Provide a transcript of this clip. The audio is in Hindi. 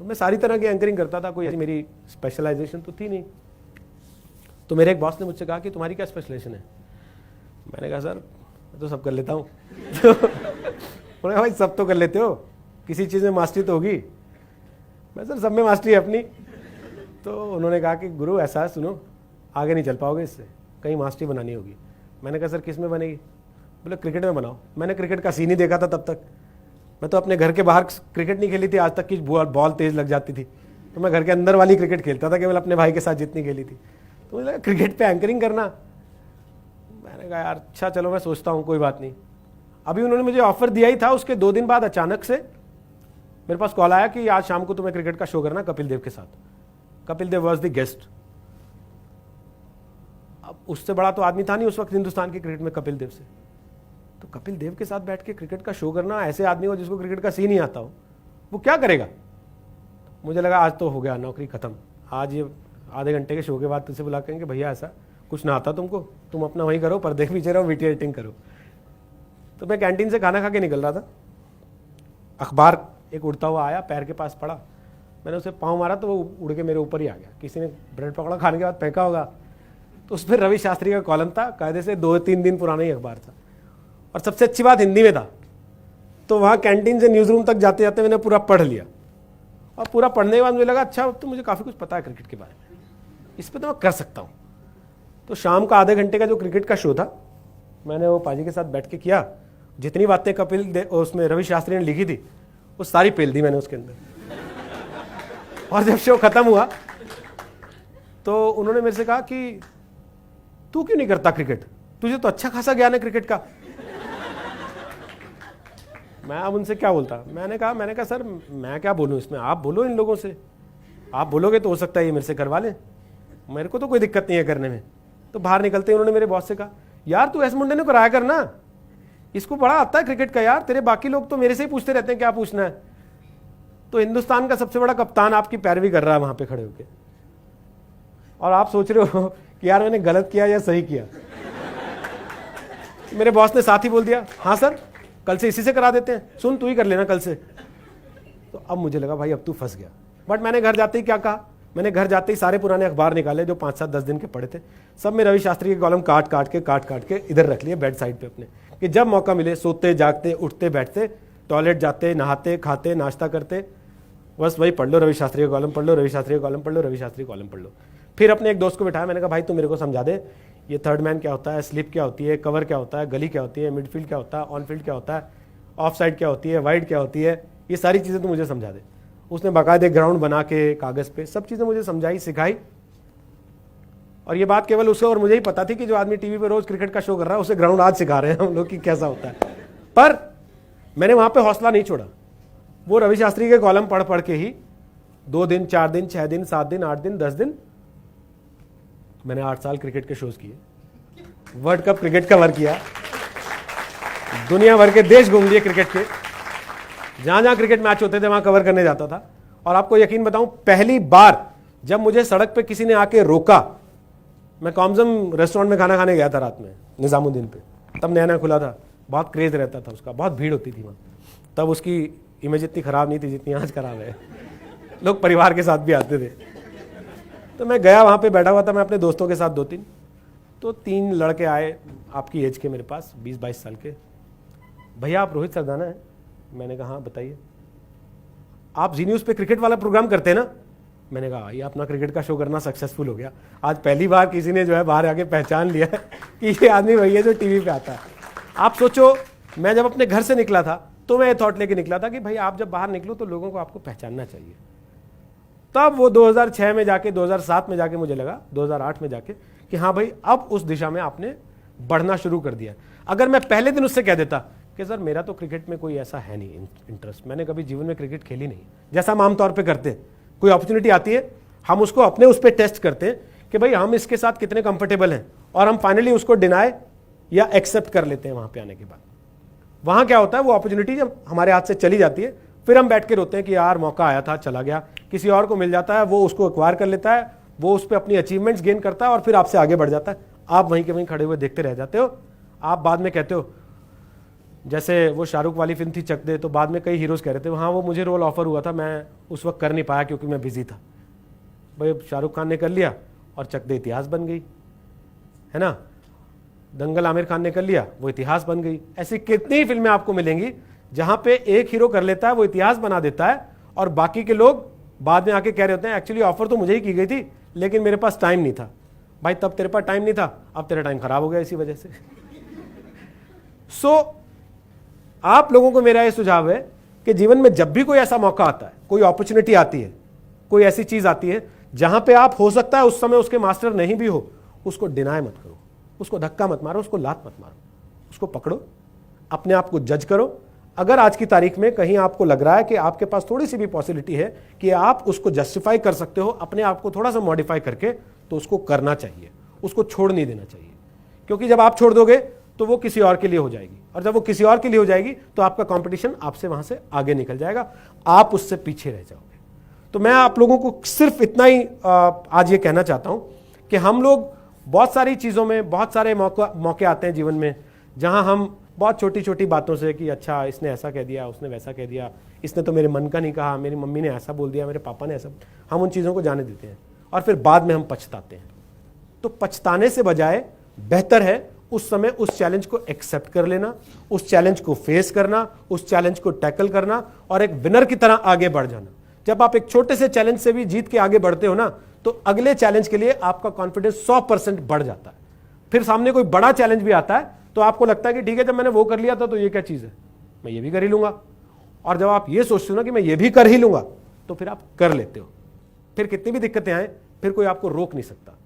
तो मैं सारी तरह की एंकरिंग करता था, कोई ऐसी मेरी स्पेशलाइजेशन तो थी नहीं। तो मेरे एक बॉस ने मुझसे कहा कि तुम्हारी क्या स्पेशलाइजेशन है? मैंने कहा सर मैं तो सब कर लेता हूँ। तो उन्होंने कहा भाई सब तो कर लेते हो, किसी चीज़ में मास्टरी तो होगी। मैं सर सब में मास्टरी है अपनी। तो उन्होंने कहा कि गुरु ऐसा है, सुनो आगे नहीं चल पाओगे इससे, कहीं मास्टरी बनानी होगी। मैंने कहा सर किस में बनेगी? बोले क्रिकेट में बनाओ। मैंने क्रिकेट का सीन ही देखा था तब तक। मैं तो अपने घर के बाहर क्रिकेट नहीं खेली थी आज तक कि बॉल तेज लग जाती थी। तो मैं घर के अंदर वाली क्रिकेट खेलता था केवल अपने भाई के साथ जितनी खेली थी। तो मुझे लगा क्रिकेट पे एंकरिंग करना। मैंने कहा यार अच्छा चलो मैं सोचता हूँ, कोई बात नहीं। अभी उन्होंने मुझे ऑफर दिया ही था, उसके 2 दिन बाद अचानक से मेरे पास कॉल आया कि आज शाम को तुम्हें क्रिकेट का शो करना कपिल देव के साथ। Kapil Dev was the guest. अब उससे बड़ा तो आदमी था नहीं उस वक्त हिंदुस्तान के क्रिकेट में कपिल देव से। तो कपिल देव के साथ बैठ के क्रिकेट का शो करना, ऐसे आदमी को जिसको क्रिकेट का सीन नहीं आता हो, वो क्या करेगा? मुझे लगा आज तो हो गया, नौकरी खत्म। आज ये आधे घंटे के शो के बाद तुझसे बुला करेंगे भैया ऐसा कुछ ना आता तुमको, तुम अपना वहीं करो, पर्दे के पीछे रहो, वीडियो एडिटिंग करो। तो मैं कैंटीन से खाना खा के निकल रहा था, अखबार एक उड़ता हुआ आया, पैर के पास पड़ा, मैंने उसे पाँव मारा तो वो उड़ के मेरे ऊपर ही आ गया। किसी ने ब्रेड पकड़ा, खाने के बाद फेंका होगा। तो उस पर रवि शास्त्री का कॉलम था, कायदे से 2-3 दिन पुराना ही अखबार था, और सबसे अच्छी बात हिंदी में था। तो वहाँ कैंटीन से न्यूज़ रूम तक जाते जाते मैंने पूरा पढ़ लिया, और पूरा पढ़ने के बाद मुझे लगा अच्छा तो मुझे काफ़ी कुछ पता है क्रिकेट के बारे में, इस पर तो मैं कर सकता हूँ। तो शाम का आधे घंटे का जो क्रिकेट का शो था, मैंने वो पाजी के साथ बैठ के किया। जितनी बातें कपिल उसमें रवि शास्त्री ने लिखी थी वो सारी पेल दी मैंने उसके अंदर। और जब शो खत्म हुआ तो उन्होंने मेरे से कहा कि तू क्यों नहीं करता क्रिकेट, तुझे तो अच्छा खासा ज्ञान है क्रिकेट का। मैं अब उनसे क्या बोलता? मैंने कहा सर मैं क्या बोलूं इसमें, आप बोलो इन लोगों से, आप बोलोगे तो हो सकता है ये मेरे से करवा लें, मेरे को तो कोई दिक्कत नहीं है करने में। तो बाहर निकलते ही उन्होंने मेरे बॉस से कहा यार तू ऐसे मुंडे ने कराया करना, इसको बड़ा आता है क्रिकेट का यार, तेरे बाकी लोग तो मेरे से ही पूछते रहते हैं क्या पूछना है। तो हिंदुस्तान का सबसे बड़ा कप्तान आपकी पैरवी कर रहा है वहां पे खड़े होके, और आप सोच रहे हो कि यार मैंने गलत किया या सही किया। मेरे बॉस ने साथ ही बोल दिया हाँ सर कल से इसी से करा देते हैं, सुन तू ही कर लेना कल से। तो अब मुझे लगा भाई अब तू फंस गया। बट मैंने घर जाते ही क्या कहा, मैंने घर जाते ही सारे पुराने अखबार निकाले जो 5-7-10 दिन के पड़े थे, सब में रवि शास्त्री के कॉलम काट काट के इधर रख लिए बेड साइड पे अपने, कि जब मौका मिले सोते जागते उठते बैठते, टॉयलेट जाते, नहाते खाते नाश्ता करते, बस वही पढ़ लो रवि शास्त्री का कॉलम पढ़ लो, रवि शास्त्री का कॉलम पढ़ लो, रवि शास्त्री का कॉलम पढ़ लो। फिर अपने एक दोस्त को बिठाया, मैंने कहा भाई तू मेरे को समझा दे ये थर्ड मैन क्या होता है, स्लिप क्या होती है, कवर क्या होता है, गली क्या होती है, मिडफील्ड क्या होता है, ऑन फील्ड क्या होता है, ऑफ साइड क्या होती है, वाइड क्या होती है, ये सारी चीज़ें तो मुझे समझा दे। उसने बाकायदे ग्राउंड बना के कागज़ पे सब चीज़ें मुझे समझाई सिखाई। और ये बात केवल उसे और मुझे ही पता थी कि जो आदमी टीवी पे रोज क्रिकेट का शो कर रहा है उसे ग्राउंड आज सिखा रहे हैं हम लोग कि कैसा होता है। पर मैंने वहाँ पे हौसला नहीं छोड़ा, वो रवि शास्त्री के कॉलम पढ़ पढ़ के ही 2 दिन 4 दिन 6 दिन 7 दिन 8 दिन 10 दिन मैंने 8 साल क्रिकेट के शोज किए, वर्ल्ड कप क्रिकेट कवर किया, दुनिया भर के देश घूम लिए क्रिकेट के, जहां जहां क्रिकेट मैच होते थे वहां कवर करने जाता था। और आपको यकीन बताऊं पहली बार जब मुझे सड़क पे किसी ने आके रोका, मैं कॉम्जम रेस्टोरेंट में खाना खाने गया था रात में निजामुद्दीन पे, तब नया नया खुला था, बहुत क्रेज रहता था उसका, बहुत भीड़ होती थी वहाँ, तब उसकी इमेज इतनी ख़राब नहीं थी जितनी आज ख़राब है, लोग परिवार के साथ भी आते थे। तो मैं गया वहाँ पे बैठा हुआ था मैं अपने दोस्तों के साथ 2-3, तो 3 लड़के आए आपकी एज के मेरे पास 20-22 साल के, भैया आप रोहित सरदाना हैं? मैंने कहा हाँ बताइए। आप जी न्यूज़ पे क्रिकेट वाला प्रोग्राम करते हैं ना? मैंने कहा ये अपना क्रिकेट का शो करना सक्सेसफुल हो गया, आज पहली बार किसी ने जो है बाहर आके पहचान लिया है कि ये आदमी वही है जो टीवी पे आता है। आप सोचो मैं जब अपने घर से निकला था तो मैं ये थॉट लेके निकला था कि भाई आप जब बाहर निकलो तो लोगों को आपको पहचानना चाहिए। तब वो 2006 में जाके 2007 में जाके मुझे लगा 2008 में जाके कि हाँ भाई अब उस दिशा में आपने बढ़ना शुरू कर दिया। अगर मैं पहले दिन उससे कह देता कि सर मेरा तो क्रिकेट में कोई ऐसा है नहीं इंटरेस्ट, मैंने कभी जीवन में क्रिकेट खेली नहीं, जैसा हम आमतौर पर करते हैं, कोई अपॉर्चुनिटी आती है हम उसको अपने उस पर टेस्ट करते हैं कि भाई हम इसके साथ कितने कंफर्टेबल हैं, और हम फाइनली उसको डिनाई या एक्सेप्ट कर लेते हैं। वहां पे आने के बाद वहां क्या होता है, वो अपॉर्चुनिटी जब हमारे हाथ से चली जाती है फिर हम बैठ के रोते हैं कि यार मौका आया था चला गया, किसी और को मिल जाता है, वो उसको एक्वायर कर लेता है, वो उस पर अपनी अचीवमेंट्स गेन करता है और फिर आपसे आगे बढ़ जाता है, आप वहीं के वहीं खड़े हुए देखते रह जाते हो। आप बाद में कहते हो जैसे वो शाहरुख वाली फिल्म थी चक दे, तो बाद में कई हीरोज कह रहे थे हाँ वो मुझे रोल ऑफर हुआ था, मैं उस वक्त कर नहीं पाया क्योंकि मैं बिजी था। भाई शाहरुख खान ने कर लिया और चक दे इतिहास बन गई, है ना। दंगल आमिर खान ने कर लिया, वो इतिहास बन गई। ऐसी कितनी फिल्में आपको मिलेंगी जहां पे एक हीरो कर लेता है, वो इतिहास बना देता है, और बाकी के लोग बाद में आके कह रहे होते हैं एक्चुअली ऑफर तो मुझे ही की गई थी लेकिन मेरे पास टाइम नहीं था। भाई तब तेरे पास टाइम नहीं था, अब तेरा टाइम खराब हो गया इसी वजह से। आप लोगों को मेरा यह सुझाव है कि जीवन में जब भी कोई ऐसा मौका आता है, कोई अपॉर्चुनिटी आती है, कोई ऐसी चीज आती है जहां पे आप हो सकता है उस समय उसके मास्टर नहीं भी हो, उसको डिनाय मत करो, उसको धक्का मत मारो, उसको लात मत मारो, उसको पकड़ो, अपने आप को जज करो। अगर आज की तारीख में कहीं आपको लग रहा है कि आपके पास थोड़ी सी भी पॉसिबिलिटी है कि आप उसको जस्टिफाई कर सकते हो अपने आप को थोड़ा सा मॉडिफाई करके, तो उसको करना चाहिए, उसको छोड़ नहीं देना चाहिए। क्योंकि जब आप छोड़ दोगे तो वो किसी और के लिए हो जाएगी, और जब वो किसी और के लिए हो जाएगी तो आपका कंपटीशन आपसे वहां से आगे निकल जाएगा, आप उससे पीछे रह जाओगे। तो मैं आप लोगों को सिर्फ इतना ही आज ये कहना चाहता हूं कि हम लोग बहुत सारी चीज़ों में, बहुत सारे मौके आते हैं जीवन में जहां हम बहुत छोटी छोटी बातों से कि अच्छा इसने ऐसा कह दिया, उसने वैसा कह दिया, इसने तो मेरे मन का नहीं कहा, मेरी मम्मी ने ऐसा बोल दिया, मेरे पापा ने ऐसा, हम उन चीज़ों को जाने देते हैं और फिर बाद में हम पछताते हैं। तो पछताने से बजाय बेहतर है उस समय उस चैलेंज को एक्सेप्ट कर लेना, उस चैलेंज को फेस करना, उस चैलेंज को टैकल करना और एक विनर की तरह आगे बढ़ जाना। जब आप एक छोटे से चैलेंज से भी जीत के आगे बढ़ते हो ना, तो अगले चैलेंज के लिए आपका कॉन्फिडेंस 100% बढ़ जाता है। फिर सामने कोई बड़ा चैलेंज भी आता है तो आपको लगता है कि ठीक है जब मैंने वो कर लिया था तो ये क्या चीज है, मैं ये भी कर ही लूंगा। और जब आप ये सोचते हो ना कि मैं ये भी कर ही लूंगा, तो फिर आप कर लेते हो। फिर कितनी भी दिक्कतें आए, फिर कोई आपको रोक नहीं सकता।